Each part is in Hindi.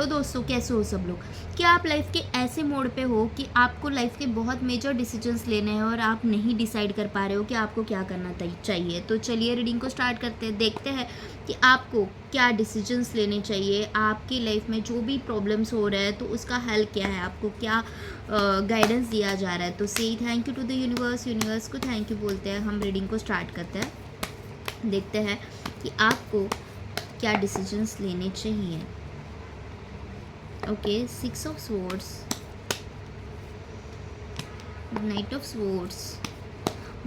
हेलो दोस्तों, कैसे हो सब लोग। क्या आप लाइफ के ऐसे मोड़ पे हो कि आपको लाइफ के बहुत मेजर डिसीजंस लेने हैं और आप नहीं डिसाइड कर पा रहे हो कि आपको क्या करना चाहिए। तो चलिए रीडिंग को स्टार्ट करते हैं, देखते हैं कि आपको क्या डिसीजंस लेने चाहिए। आपकी लाइफ में जो भी प्रॉब्लम्स हो रहे हैं तो उसका हल क्या है, आपको क्या गाइडेंस दिया जा रहा है। तो say thank you to the universe, universe को थैंक यू बोलते हैं। हम रीडिंग को स्टार्ट करते हैं, देखते हैं कि आपको क्या डिसीजंस लेने चाहिए। Okay, 6 of swords, night of swords.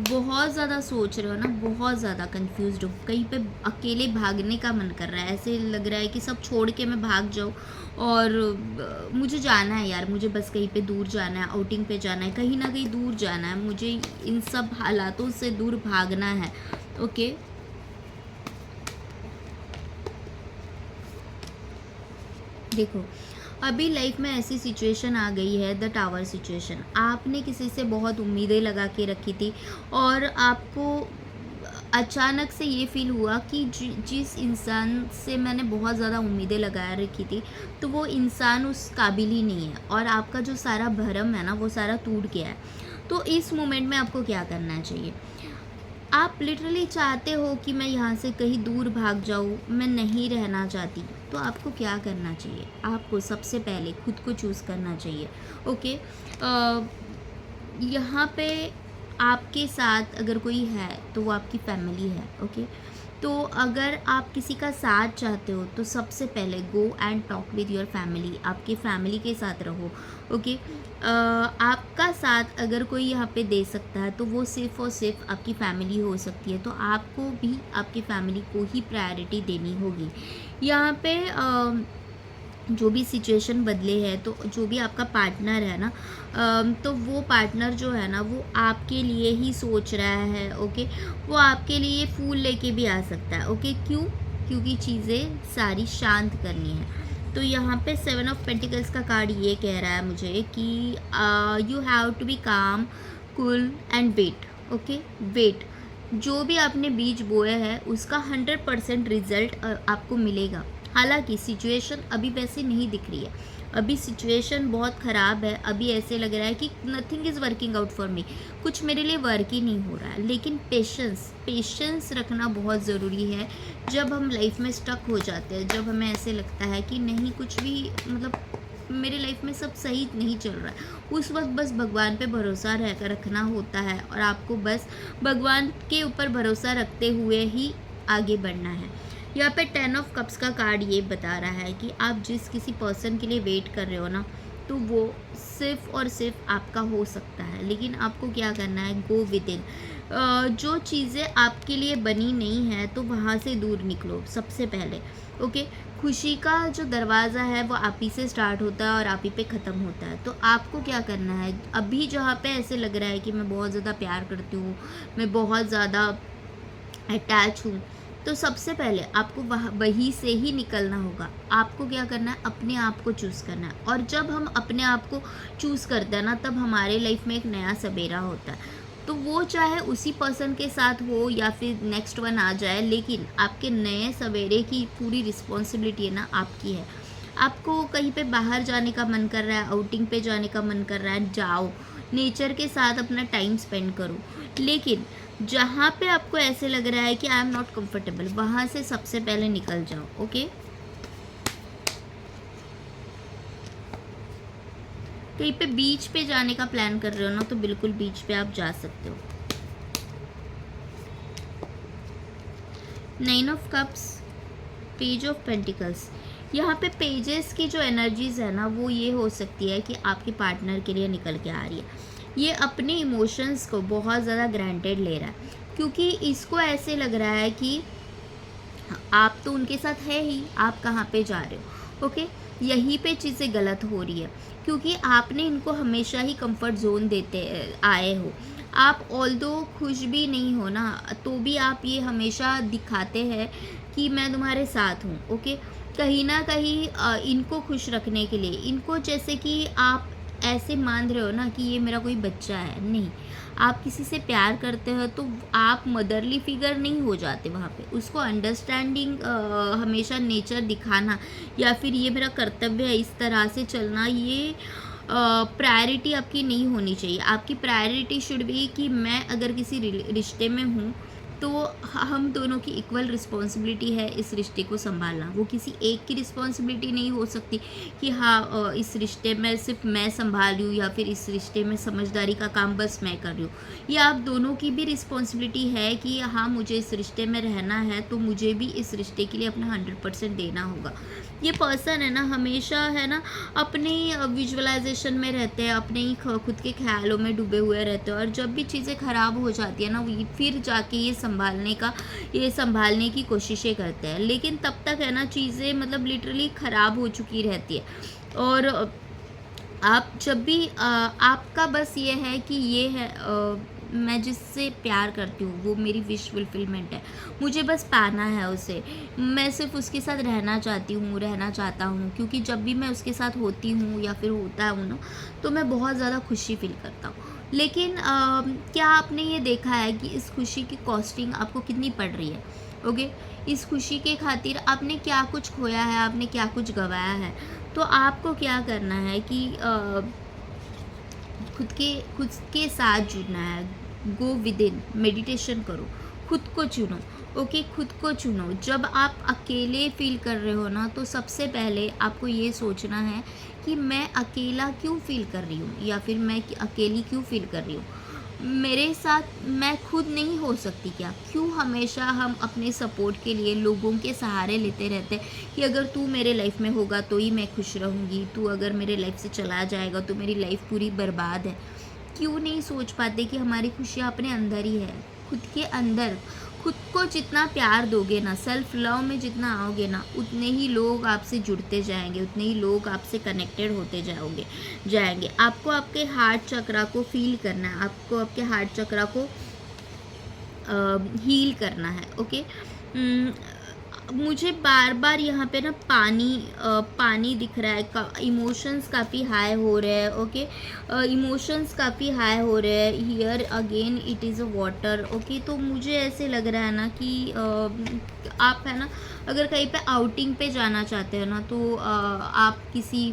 बहुत ज़्यादा सोच रहे हो ना, बहुत ज़्यादा कंफ्यूज्ड हो, कहीं पे अकेले भागने का मन कर रहा है। ऐसे लग रहा है कि सब छोड़ के मैं भाग जाऊँ और मुझे जाना है यार, मुझे बस कहीं पे दूर जाना है, आउटिंग पे जाना है, कहीं ना कहीं दूर जाना है, मुझे इन सब हालातों से दूर भागना है। ओके, देखो अभी लाइफ में ऐसी सिचुएशन आ गई है, द टावर सिचुएशन। आपने किसी से बहुत उम्मीदें लगा के रखी थी और आपको अचानक से ये फील हुआ कि जिस इंसान से मैंने बहुत ज़्यादा उम्मीदें लगा रखी थी तो वो इंसान उस काबिल ही नहीं है और आपका जो सारा भरम है ना वो सारा टूट गया है। तो इस मोमेंट में आपको क्या करना चाहिए। आप लिटरली चाहते हो कि मैं यहाँ से कहीं दूर भाग जाऊँ, मैं नहीं रहना चाहती। तो आपको क्या करना चाहिए, आपको सबसे पहले खुद को चूज़ करना चाहिए। ओके, यहाँ पे आपके साथ अगर कोई है तो वो आपकी फैमिली है। ओके, तो अगर आप किसी का साथ चाहते हो तो सबसे पहले go and talk with your family, आपके फैमिली के साथ रहो। ओके, आपका साथ अगर कोई यहाँ पे दे सकता है तो वो सिर्फ़ और सिर्फ आपकी फैमिली हो सकती है। तो आपको भी आपकी फैमिली को ही प्रायोरिटी देनी होगी यहाँ पे। जो भी सिचुएशन बदले हैं तो जो भी आपका पार्टनर है ना, तो वो पार्टनर जो है ना वो आपके लिए ही सोच रहा है। ओके, वो आपके लिए फूल लेके भी आ सकता है। ओके, क्यों? क्योंकि चीज़ें सारी शांत करनी है। तो यहाँ पे 7 ऑफ पेंटिकल्स का कार्ड ये कह रहा है मुझे कि you have to be calm, cool and wait. Okay, wait. जो भी आपने बीज बोए हैं उसका 100% रिजल्ट आपको मिलेगा। हालांकि सिचुएशन अभी वैसे नहीं दिख रही है, अभी सिचुएशन बहुत ख़राब है। अभी ऐसे लग रहा है कि nothing is working out for me, कुछ मेरे लिए वर्क ही नहीं हो रहा है। लेकिन पेशेंस रखना बहुत ज़रूरी है। जब हम लाइफ में स्टक हो जाते हैं, जब हमें ऐसे लगता है कि नहीं कुछ भी मतलब मेरे लाइफ में सब सही नहीं चल रहा है, उस वक्त बस भगवान पे भरोसा रखना होता है और आपको बस भगवान के ऊपर भरोसा रखते हुए ही आगे बढ़ना है। यहाँ पे 10 ऑफ कप्स का कार्ड ये बता रहा है कि आप जिस किसी पर्सन के लिए वेट कर रहे हो ना तो वो सिर्फ़ और सिर्फ आपका हो सकता है, लेकिन आपको क्या करना है, गो विद इन। जो चीज़ें आपके लिए बनी नहीं है तो वहाँ से दूर निकलो सबसे पहले। ओके, खुशी का जो दरवाज़ा है वो आप ही से स्टार्ट होता है और आप ही पे ख़त्म होता है। तो आपको क्या करना है, अभी जहाँ पे ऐसे लग रहा है कि मैं बहुत ज़्यादा प्यार करती हूँ, मैं बहुत ज़्यादा अटैच हूँ, तो सबसे पहले आपको वहीं से ही निकलना होगा। आपको क्या करना है, अपने आप को चूज़ करना है। और जब हम अपने आप को चूज़ करते हैं ना तब हमारे लाइफ में एक नया सवेरा होता है। तो वो चाहे उसी पर्सन के साथ हो या फिर नेक्स्ट वन आ जाए, लेकिन आपके नए सवेरे की पूरी रिस्पॉन्सिबिलिटी है ना आपकी है। आपको कहीं पे बाहर जाने का मन कर रहा है, आउटिंग पे जाने का मन कर रहा है, जाओ, नेचर के साथ अपना टाइम स्पेंड करो। लेकिन जहाँ पे आपको ऐसे लग रहा है कि आई एम नॉट कंफर्टेबल, वहाँ से सबसे पहले निकल जाओ। ओके, कहीं पे बीच पे जाने का प्लान कर रहे हो ना तो बिल्कुल बीच पे आप जा सकते हो। 9 of cups, page of pentacles. यहाँ पे पेजेस की जो एनर्जीज है ना वो ये हो सकती है कि आपके पार्टनर के लिए निकल के आ रही है। ये अपने इमोशंस को बहुत ज़्यादा ग्रांटेड ले रहा है क्योंकि इसको ऐसे लग रहा है कि आप तो उनके साथ है ही, आप कहाँ पे जा रहे हो। ओके, यहीं पे चीज़ें गलत हो रही है क्योंकि आपने इनको हमेशा ही कंफर्ट जोन देते आए हो। आप ऑल्दो खुश भी नहीं हो ना तो भी आप ये हमेशा दिखाते हैं कि मैं तुम्हारे साथ हूँ। ओके, कहीं ना कहीं इनको खुश रखने के लिए, इनको जैसे कि आप ऐसे मान रहे हो ना कि ये मेरा कोई बच्चा है, नहीं, आप किसी से प्यार करते हो तो आप मदरली फिगर नहीं हो जाते वहाँ पे। उसको अंडरस्टैंडिंग हमेशा नेचर दिखाना या फिर ये मेरा कर्तव्य है इस तरह से चलना, ये प्रायोरिटी आपकी नहीं होनी चाहिए। आपकी प्रायोरिटी शुड बी कि मैं अगर किसी रिश्ते में हूँ तो हम दोनों की इक्वल रिस्पॉन्सिबिलिटी है इस रिश्ते को संभालना। वो किसी एक की रिस्पॉन्सिबिलिटी नहीं हो सकती कि हाँ इस रिश्ते में सिर्फ मैं संभाल रही हूँ या फिर इस रिश्ते में समझदारी का काम बस मैं कर रही हूँ। ये आप दोनों की भी रिस्पॉन्सिबिलिटी है कि हाँ मुझे इस रिश्ते में रहना है तो मुझे भी इस रिश्ते के लिए अपना 100% देना होगा। ये पर्सन है ना हमेशा है ना अपने विजुअलाइजेशन में रहते हैं, अपने ही खुद के ख्यालों में डूबे हुए रहते हैं, और जब भी चीज़ें ख़राब हो जाती है ना फिर जाके ये संभालने की कोशिशें करते हैं, लेकिन तब तक है ना चीज़ें मतलब लिटरली ख़राब हो चुकी रहती है। और आप जब भी आपका बस ये है कि ये है मैं जिससे प्यार करती हूँ वो मेरी विश फुलफिलमेंट है, मुझे बस पाना है उसे, मैं सिर्फ उसके साथ रहना चाहता हूँ, क्योंकि जब भी मैं उसके साथ होती हूँ या फिर होता हूँ ना तो मैं बहुत ज़्यादा खुशी फील करता हूँ। लेकिन क्या आपने ये देखा है कि इस खुशी की कॉस्टिंग आपको कितनी पड़ रही है? ओके, इस खुशी के खातिर आपने क्या कुछ खोया है, आपने क्या कुछ गंवाया है। तो आपको क्या करना है कि खुद के साथ जुड़ना है, गो विद इन, मेडिटेशन करो, खुद को चुनो। ओके, खुद को चुनो। जब आप अकेले फील कर रहे हो ना तो सबसे पहले आपको ये सोचना है कि मैं अकेला क्यों फील कर रही हूँ या फिर मैं अकेली क्यों फील कर रही हूँ। मेरे साथ मैं खुद नहीं हो सकती क्या? क्यों हमेशा हम अपने सपोर्ट के लिए लोगों के सहारे लेते रहते हैं कि अगर तू मेरे लाइफ में होगा तो ही मैं खुश रहूँगी, तू अगर मेरे लाइफ से चला जाएगा तो मेरी लाइफ पूरी बर्बाद है। क्यों नहीं सोच पाते कि हमारी खुशियाँ अपने अंदर ही है, खुद के अंदर। खुद को जितना प्यार दोगे ना, सेल्फ लव में जितना आओगे ना, उतने ही लोग आपसे जुड़ते जाएंगे, उतने ही लोग आपसे कनेक्टेड होते जाएंगे। आपको आपके हार्ट चक्रा को फील करना है, आपको आपके हार्ट चक्रा को हील करना है। ओके, मुझे बार बार यहाँ पे ना पानी दिख रहा है, इमोशंस काफ़ी हाई हो रहे हैं। ओके, इमोशंस काफ़ी हाई हो रहे हैं। Here again it is a water. Okay, तो मुझे ऐसे लग रहा है ना कि आप है ना अगर कहीं पे आउटिंग पे जाना चाहते हो ना तो आप किसी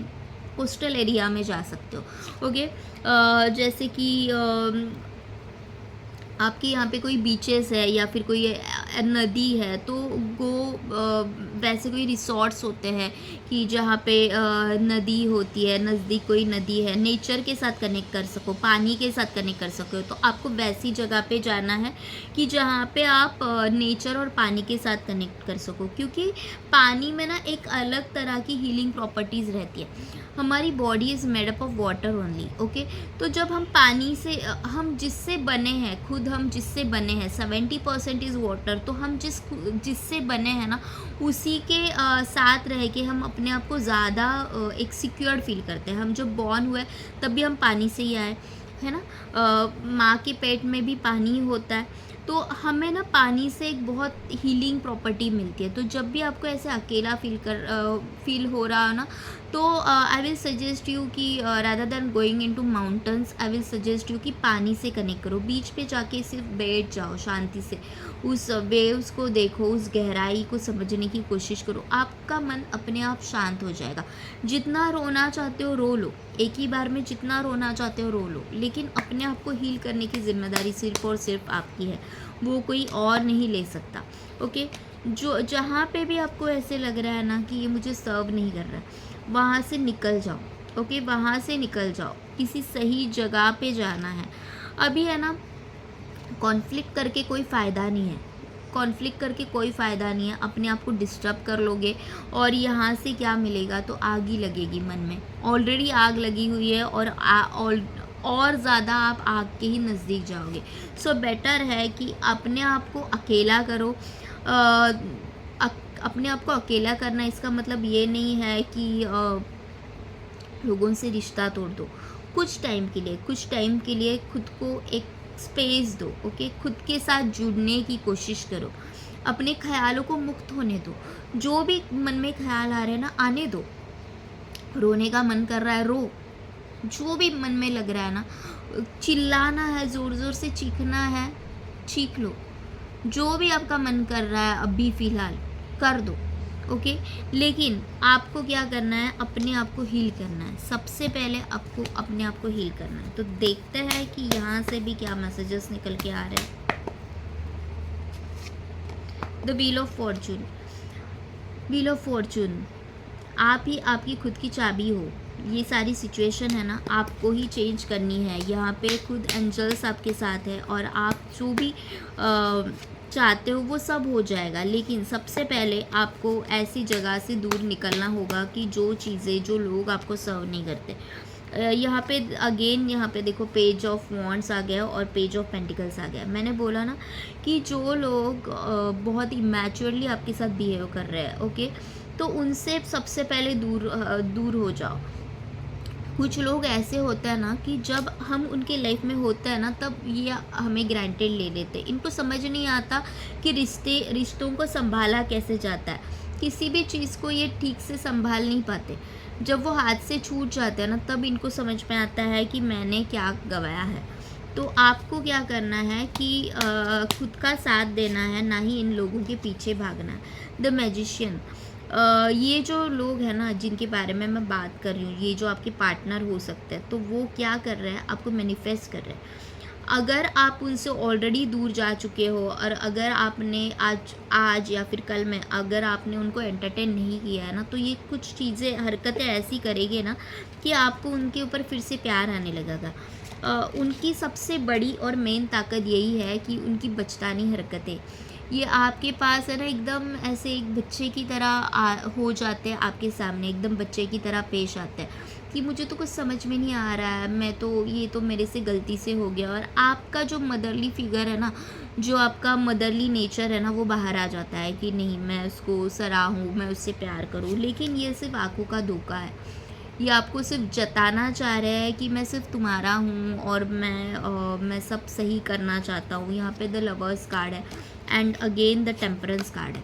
कोस्टल एरिया में जा सकते हो। ओके, जैसे कि आपके यहाँ पे कोई बीचेस है या फिर कोई नदी है तो वैसे कोई रिसॉर्ट्स होते हैं कि जहाँ पे नदी होती है, नज़दीक कोई नदी है, नेचर के साथ कनेक्ट कर सको, पानी के साथ कनेक्ट कर सको, तो आपको वैसी जगह पे जाना है कि जहाँ पे आप नेचर और पानी के साथ कनेक्ट कर सको, क्योंकि पानी में ना एक अलग तरह की हीलिंग प्रॉपर्टीज़ रहती है। हमारी body is made up of water only. Okay, तो जब हम पानी से हम जिससे बने हैं, खुद हम जिससे बने हैं 70% इज़ वाटर, तो हम जिससे बने हैं ना उसी के साथ रह के हम अपने आप को ज़्यादा एक सिक्योर्ड फील करते हैं। हम जब बॉर्न हुए तब भी हम पानी से ही आए, है ना। माँ के पेट में भी पानी होता है, तो हमें ना पानी से एक बहुत हीलिंग प्रॉपर्टी मिलती है। तो जब भी आपको ऐसे अकेला फील हो रहा हो ना तो आई विल सजेस्ट यू कि rather than going into mountains, I will suggest you कि पानी से कनेक्ट करो। बीच पे जाके सिर्फ बैठ जाओ, शांति से उस वेव्स को देखो, उस गहराई को समझने की कोशिश करो, आपका मन अपने आप शांत हो जाएगा। जितना रोना चाहते हो रो लो, एक ही बार में जितना रोना चाहते हो रो लो, लेकिन अपने आप को हील करने की जिम्मेदारी सिर्फ और सिर्फ आपकी है, वो कोई और नहीं ले सकता। ओके, जहाँ पे भी आपको ऐसे लग रहा है ना कि ये मुझे सर्व नहीं कर रहा है, वहाँ से निकल जाओ। ओके, वहाँ से निकल जाओ, किसी सही जगह पे जाना है। अभी है ना कॉन्फ्लिक्ट करके कोई फ़ायदा नहीं है, अपने आप को डिस्टर्ब कर लोगे और यहाँ से क्या मिलेगा, तो आग ही लगेगी मन में। ऑलरेडी आग लगी हुई है और ज़्यादा आप आग के ही नज़दीक जाओगे। सो बेटर है कि अपने आप को अकेला करो। अपने आप को अकेला करना इसका मतलब ये नहीं है कि लोगों से रिश्ता तोड़ दो। कुछ टाइम के लिए खुद को एक स्पेस दो। ओके, खुद के साथ जुड़ने की कोशिश करो, अपने ख्यालों को मुक्त होने दो। जो भी मन में ख्याल आ रहे हैं ना आने दो, रोने का मन कर रहा है रो, जो भी मन में लग रहा है ना चिल्लाना है, ज़ोर-ज़ोर से चीखना है, चीख लो। जो भी आपका मन कर रहा है अभी फ़िलहाल, कर दो, ओके? लेकिन आपको क्या करना है, अपने आप को हील करना है। सबसे पहले आपको अपने आप को हील करना है। तो देखते हैं कि यहाँ से भी क्या मैसेजेस निकल के आ रहे हैं। The wheel of Fortune. Wheel of Fortune, आप ही आपकी खुद की चाबी हो। ये सारी सिचुएशन है ना, आपको ही चेंज करनी है। यहाँ पे खुद एंजल्स आपके साथ है और आप जो भी चाहते हो वो सब हो जाएगा। लेकिन सबसे पहले आपको ऐसी जगह से दूर निकलना होगा कि जो चीज़ें, जो लोग आपको सर्व नहीं करते। यहाँ पे अगेन, यहाँ पे देखो पेज ऑफ वॉन्ड्स आ गया और पेज ऑफ पेंटिकल्स आ गया। मैंने बोला ना कि जो लोग बहुत इमैच्योरली आपके साथ बिहेव कर रहे हैं, ओके, तो उनसे सबसे पहले दूर हो जाओ। कुछ लोग ऐसे होते हैं ना कि जब हम उनके लाइफ में होते हैं ना, तब ये हमें ग्रांटेड ले लेते हैं। इनको समझ नहीं आता कि रिश्तों को संभाला कैसे जाता है। किसी भी चीज़ को ये ठीक से संभाल नहीं पाते। जब वो हाथ से छूट जाते हैं ना, तब इनको समझ में आता है कि मैंने क्या गंवाया है। तो आपको क्या करना है कि खुद का साथ देना है, ना ही इन लोगों के पीछे भागना है। द मैजिशियन, ये जो लोग हैं ना जिनके बारे में मैं बात कर रही हूँ, ये जो आपके पार्टनर हो सकते हैं, तो वो क्या कर रहे हैं, आपको मैनिफेस्ट कर रहे हैं। अगर आप उनसे ऑलरेडी दूर जा चुके हो और अगर आपने आज या फिर कल में अगर आपने उनको एंटरटेन नहीं किया है ना, तो ये कुछ चीज़ें, हरकतें ऐसी करेंगे ना कि आपको उनके ऊपर फिर से प्यार आने लगेगा। उनकी सबसे बड़ी और मेन ताकत यही है कि उनकी बचकानी हरकतें, ये आपके पास है ना एकदम ऐसे एक बच्चे की तरह हो जाते हैं आपके सामने, एकदम बच्चे की तरह पेश आते हैं कि मुझे तो कुछ समझ में नहीं आ रहा है, मैं तो, ये तो मेरे से गलती से हो गया। और आपका जो मदरली फिगर है ना, जो आपका मदरली नेचर है ना, वो बाहर आ जाता है कि नहीं, मैं उसको सराहूँ, मैं उससे प्यार करूँ। लेकिन ये सिर्फ आंखों का धोखा है। ये आपको सिर्फ जताना चाह रहे हैं कि मैं सिर्फ तुम्हारा हूँ और मैं सब सही करना चाहता हूँ। यहाँ पे द लवर्स कार्ड है and again the temperance card है।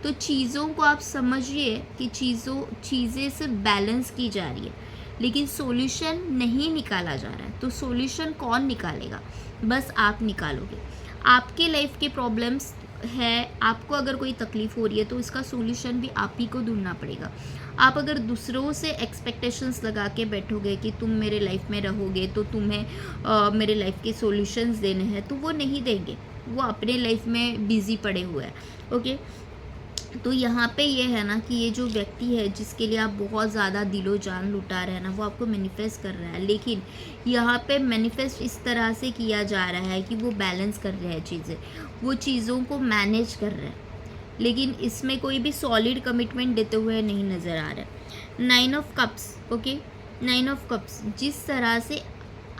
तो चीज़ों को आप समझिए कि चीज़ें सिर्फ बैलेंस की जा रही है, लेकिन सॉल्यूशन नहीं निकाला जा रहा है। तो सॉल्यूशन कौन निकालेगा? बस आप निकालोगे। आपके लाइफ के प्रॉब्लम्स है, आपको अगर कोई तकलीफ़ हो रही है तो इसका सॉल्यूशन भी आप ही को ढूंढना पड़ेगा। आप अगर दूसरों से एक्सपेक्टेशंस लगा के बैठोगे कि तुम मेरे लाइफ में रहोगे तो तुम्हें मेरे लाइफ के सॉल्यूशंस देने हैं, तो वो नहीं देंगे। वो अपने लाइफ में बिज़ी पड़े हुए हैं, ओके। तो यहाँ पे ये है ना कि ये जो व्यक्ति है जिसके लिए आप बहुत ज़्यादा दिलो जान लुटा रहे हैं ना, वो आपको मैनिफेस्ट कर रहा है। लेकिन यहाँ पे मैनिफेस्ट इस तरह से किया जा रहा है कि वो बैलेंस कर रहे हैं चीज़ें, वो चीज़ों को मैनेज कर रहे हैं, लेकिन इसमें कोई भी सॉलिड कमिटमेंट देते हुए नहीं नज़र आ रहा है। 9 of cups, okay, 9 of cups, जिस तरह से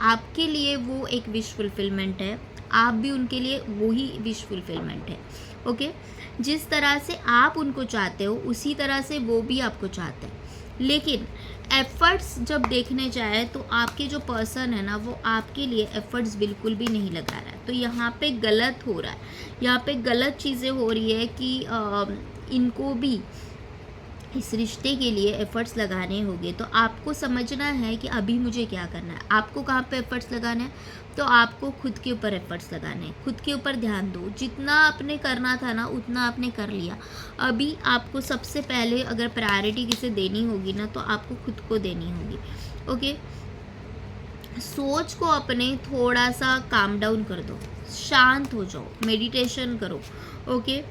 आपके लिए वो एक विश फुलफिलमेंट है, आप भी उनके लिए वही विश फुलफिलमेंट है, ओके। जिस तरह से आप उनको चाहते हो उसी तरह से वो भी आपको चाहते हैं। लेकिन एफ़र्ट्स जब देखने जाए तो आपके जो पर्सन है ना, वो आपके लिए एफ़र्ट्स बिल्कुल भी नहीं लगा रहा है। तो यहाँ पे गलत हो रहा है, यहाँ पे गलत चीज़ें हो रही है कि इनको भी इस रिश्ते के लिए एफ़र्ट्स लगाने होंगे। तो आपको समझना है कि अभी मुझे क्या करना है। आपको कहाँ पे एफ़र्ट्स लगाना है? तो आपको खुद के ऊपर एफ़र्ट्स लगाने हैं। खुद के ऊपर ध्यान दो। जितना आपने करना था ना, उतना आपने कर लिया। अभी आपको सबसे पहले अगर प्रायोरिटी किसे देनी होगी ना, तो आपको खुद को देनी होगी, ओके। सोच को अपने थोड़ा सा काम डाउन कर दो, शांत हो जाओ, मेडिटेशन करो, ओके।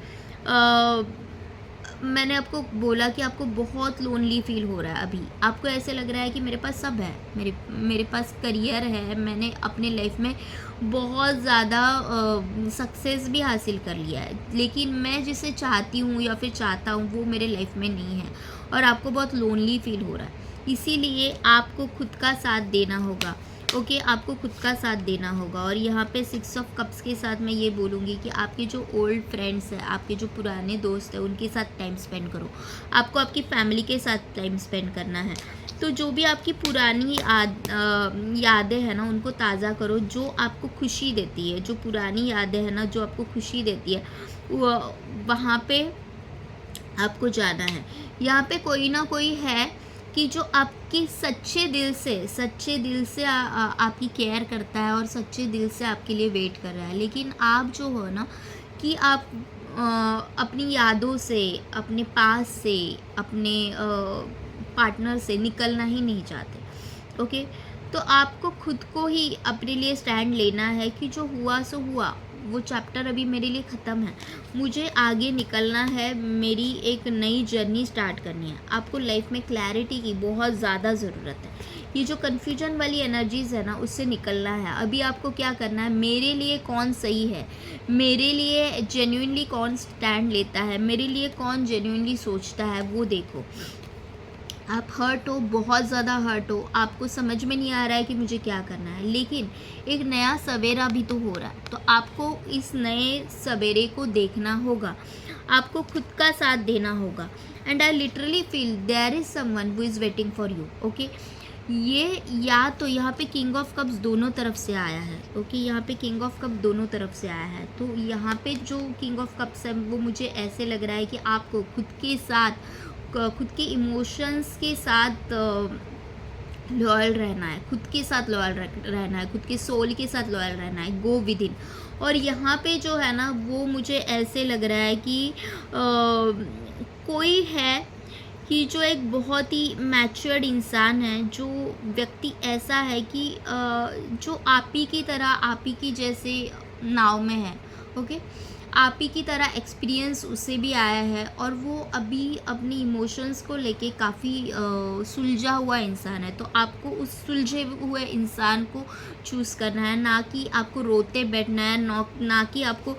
मैंने आपको बोला कि आपको बहुत लोनली फील हो रहा है अभी। आपको ऐसे लग रहा है कि मेरे पास सब है, मेरे पास करियर है, मैंने अपने लाइफ में बहुत ज़्यादा सक्सेस भी हासिल कर लिया है, लेकिन मैं जिसे चाहती हूँ या फिर चाहता हूँ वो मेरे लाइफ में नहीं है और आपको बहुत लोनली फील हो रहा है। इसीलिए आपको खुद का साथ देना होगा, ओके, आपको खुद का साथ देना होगा। और यहाँ पे 6 ऑफ कप्स के साथ मैं ये बोलूँगी कि आपके जो ओल्ड फ्रेंड्स हैं, आपके जो पुराने दोस्त हैं, उनके साथ टाइम स्पेंड करो। आपको आपकी फैमिली के साथ टाइम स्पेंड करना है। तो जो भी आपकी पुरानी यादें हैं ना, उनको ताज़ा करो। जो आपको खुशी देती है, जो पुरानी यादें हैं ना, जो आपको खुशी देती है, वहाँ पे आपको जाना है। यहाँ पे कोई ना कोई है कि जो आपके सच्चे दिल से आपकी केयर करता है और सच्चे दिल से आपके लिए वेट कर रहा है। लेकिन आप जो हो ना कि आप अपनी यादों से, अपने पास से, अपने पार्टनर से निकलना ही नहीं चाहते। ओके, तो आपको खुद को ही अपने लिए स्टैंड लेना है कि जो हुआ सो हुआ, वो चैप्टर अभी मेरे लिए ख़त्म है, मुझे आगे निकलना है, मेरी एक नई जर्नी स्टार्ट करनी है। आपको लाइफ में क्लैरिटी की बहुत ज़्यादा ज़रूरत है। ये जो कन्फ्यूजन वाली एनर्जीज़ है ना, उससे निकलना है। अभी आपको क्या करना है, मेरे लिए कौन सही है, मेरे लिए जेन्युइनली कौन स्टैंड लेता है, मेरे लिए कौन जेन्युइनली सोचता है, वो देखो। आप हर्ट हो, बहुत ज़्यादा हर्ट हो, आपको समझ में नहीं आ रहा है कि मुझे क्या करना है, लेकिन एक नया सवेरा भी तो हो रहा है, तो आपको इस नए सवेरे को देखना होगा, आपको खुद का साथ देना होगा। And I literally feel there is someone who is waiting for you. Okay, ये या तो यहाँ पे किंग ऑफ कप्स दोनों तरफ से आया है। ओके, यहाँ पे किंग ऑफ कप दोनों तरफ से आया है, तो यहाँ पे जो किंग ऑफ कप्स है वो मुझे ऐसे लग रहा है कि आपको खुद के साथ, खुद के इमोशंस के साथ लॉयल रहना है, खुद के साथ लॉयल रहना है, खुद के सोल के साथ लॉयल रहना है, गो विद इन। और यहाँ पे जो है ना, वो मुझे ऐसे लग रहा है कि कोई है कि जो एक बहुत ही मैच्योर्ड इंसान है, जो व्यक्ति ऐसा है कि जो आप ही की तरह, आप ही की जैसे नाव में है। ओके, आप ही की तरह एक्सपीरियंस उससे भी आया है, और वो अभी अपनी इमोशंस को लेके काफ़ी सुलझा हुआ इंसान है। तो आपको उस सुलझे हुए इंसान को चूज़ करना है, ना कि आपको रोते बैठना है, ना कि आपको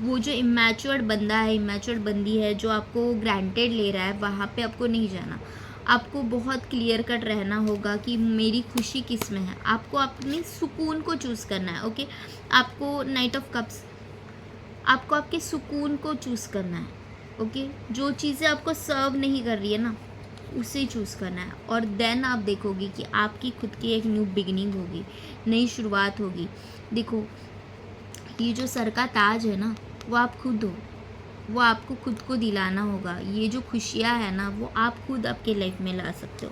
वो जो इमैच्योर्ड बंदा है, इमैच्योर्ड बंदी है जो आपको ग्रांटेड ले रहा है, वहाँ पे आपको नहीं जाना। आपको बहुत क्लियर कट रहना होगा कि मेरी खुशी किस में है। आपको अपने सुकून को चूज़ करना है। ओके, आपको नाइट ऑफ कप्स, आपको आपके सुकून को चूज़ करना है। ओके, जो चीज़ें आपको सर्व नहीं कर रही है ना, उसे चूज़ करना है, और देन आप देखोगे कि आपकी खुद की एक न्यू बिगिनिंग होगी, नई शुरुआत होगी। देखो, ये जो सर का ताज है ना, वो आप खुद हो, वो आपको खुद को दिलाना होगा। ये जो खुशियाँ है ना, वो आप खुद आपके लाइफ में ला सकते हो।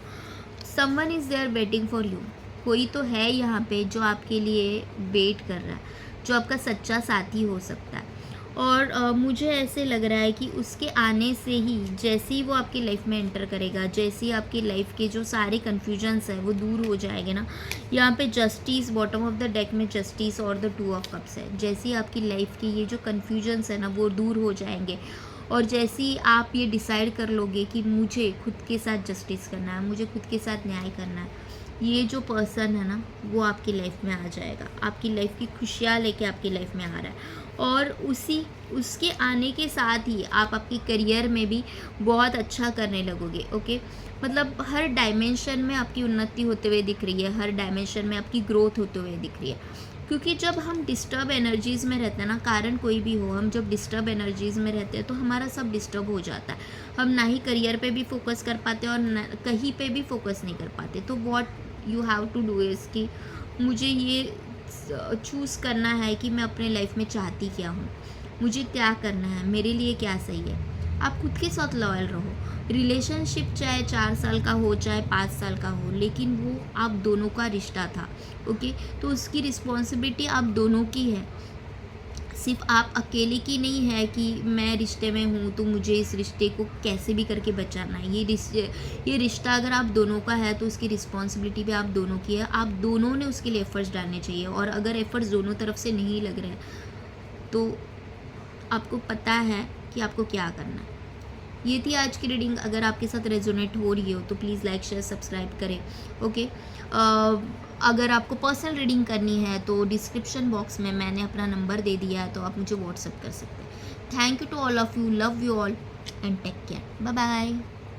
Someone is there waiting for you. कोई तो है यहाँ पे जो आपके लिए वेट कर रहा है, जो आपका सच्चा साथी हो सकता है। और मुझे ऐसे लग रहा है कि उसके आने से ही, जैसे ही वो आपकी लाइफ में एंटर करेगा, जैसे ही आपकी लाइफ के जो सारे कन्फ्यूजन्स हैं वो दूर हो जाएंगे ना। यहाँ पे justice, bottom of the deck में जस्टिस और द टू ऑफ कप्स है। जैसे ही आपकी लाइफ के ये जो कन्फ्यूजन्स है ना, वो दूर हो जाएंगे, और जैसे ही आप ये डिसाइड कर लोगे कि मुझे खुद के साथ जस्टिस करना है, मुझे खुद के साथ न्याय करना है, ये जो पर्सन है ना, वो आपकी लाइफ में आ जाएगा, आपकी लाइफ की खुशियाँ लेके आपकी लाइफ में आ रहा है। और उसके आने के साथ ही आप आपकी करियर में भी बहुत अच्छा करने लगोगे। ओके, मतलब हर डायमेंशन में आपकी उन्नति होते हुए दिख रही है, हर डायमेंशन में आपकी ग्रोथ होते हुए दिख रही है। क्योंकि जब हम डिस्टर्ब एनर्जीज़ में रहते हैं ना, कारण कोई भी हो, हम जब डिस्टर्ब एनर्जीज़ में रहते हैं तो हमारा सब डिस्टर्ब हो जाता है। हम ना ही करियर पे भी फोकस कर पाते और ना कहीं पे भी फोकस नहीं कर पाते। तो what you have to do is कि मुझे ये चूज़ करना है कि मैं अपने लाइफ में चाहती क्या हूँ, मुझे क्या करना है, मेरे लिए क्या सही है। आप खुद के साथ लॉयल रहो। रिलेशनशिप चाहे 4 साल का हो, चाहे 5 साल का हो, लेकिन वो आप दोनों का रिश्ता था। ओके, तो उसकी रिस्पॉन्सिबिलिटी आप दोनों की है, सिर्फ आप अकेले की नहीं है कि मैं रिश्ते में हूँ तो मुझे इस रिश्ते को कैसे भी करके बचाना है। ये रिश्ता अगर आप दोनों का है तो उसकी रिस्पॉन्सिबिलिटी भी आप दोनों की है। आप दोनों ने उसके लिए एफर्ट्स डालने चाहिए, और अगर एफर्ट्स दोनों तरफ से नहीं लग रहे हैं तो आपको पता है कि आपको क्या करना है। ये थी आज की रीडिंग। अगर आपके साथ रेजोनेट हो रही हो तो प्लीज़ लाइक, शेयर, सब्सक्राइब करें। ओके, अगर आपको पर्सनल रीडिंग करनी है तो डिस्क्रिप्शन बॉक्स में मैंने अपना नंबर दे दिया है, तो आप मुझे व्हाट्सएप कर सकते हैं। Thank you to all of you, love you all and take care, bye bye.